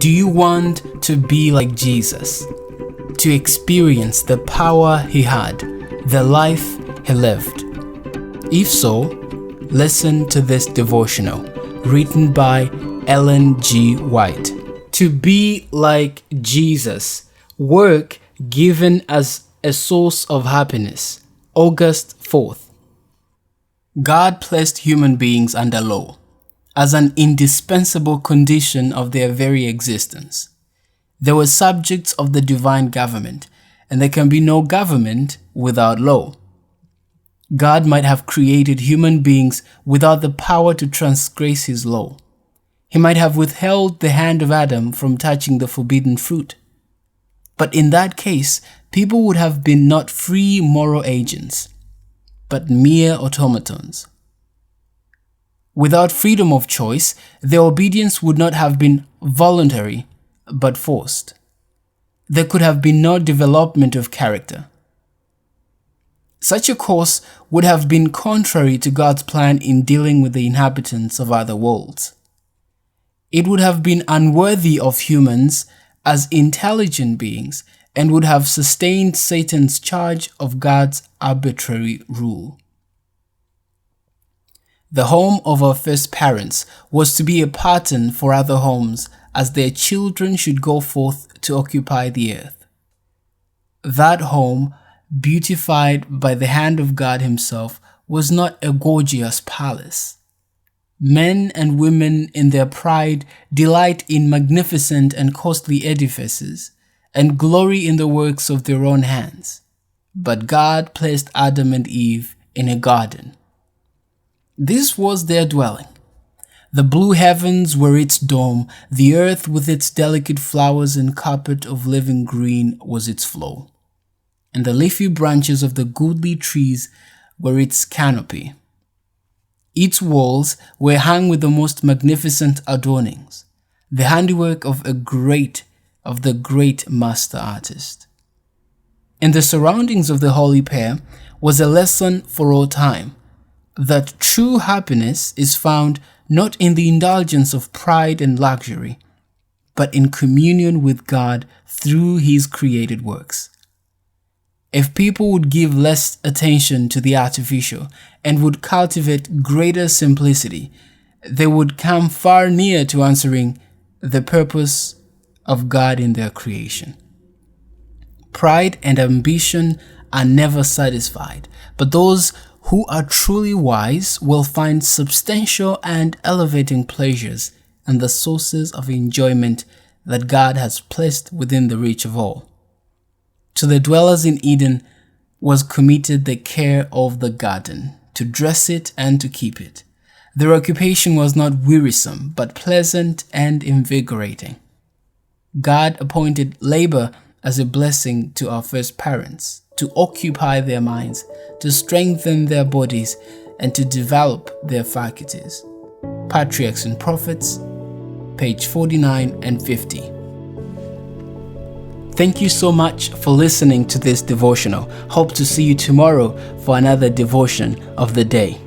Do you want to be like Jesus? To experience the power he had, the life he lived? If so, listen to this devotional written by Ellen G. White. To be like Jesus, work given as a source of happiness. August 4th. God placed human beings under law as an indispensable condition of their very existence. They were subjects of the divine government, and there can be no government without law. God might have created human beings without the power to transgress his law. He might have withheld the hand of Adam from touching the forbidden fruit. But in that case, people would have been not free moral agents, but mere automatons. Without freedom of choice, their obedience would not have been voluntary, but forced. There could have been no development of character. Such a course would have been contrary to God's plan in dealing with the inhabitants of other worlds. It would have been unworthy of humans as intelligent beings and would have sustained Satan's charge of God's arbitrary rule. The home of our first parents was to be a pattern for other homes as their children should go forth to occupy the earth. That home, beautified by the hand of God himself, was not a gorgeous palace. Men and women in their pride delight in magnificent and costly edifices and glory in the works of their own hands. But God placed Adam and Eve in a garden. This was their dwelling. The blue heavens were its dome, the earth with its delicate flowers and carpet of living green was its floor, and the leafy branches of the goodly trees were its canopy. Its walls were hung with the most magnificent adornings, the handiwork of the great master artist. In the surroundings of the holy pair was a lesson for all time, that true happiness is found not in the indulgence of pride and luxury, but in communion with God through his created works. If people would give less attention to the artificial and would cultivate greater simplicity, they would come far near to answering the purpose of God in their creation. Pride and ambition are never satisfied, but those who are truly wise will find substantial and elevating pleasures and the sources of enjoyment that God has placed within the reach of all. To the dwellers in Eden was committed the care of the garden, to dress it and to keep it. Their occupation was not wearisome, but pleasant and invigorating. God appointed labor as a blessing to our first parents, to occupy their minds, to strengthen their bodies, and to develop their faculties. Patriarchs and Prophets, page 49 and 50. Thank you so much for listening to this devotional. Hope to see you tomorrow for another devotion of the day.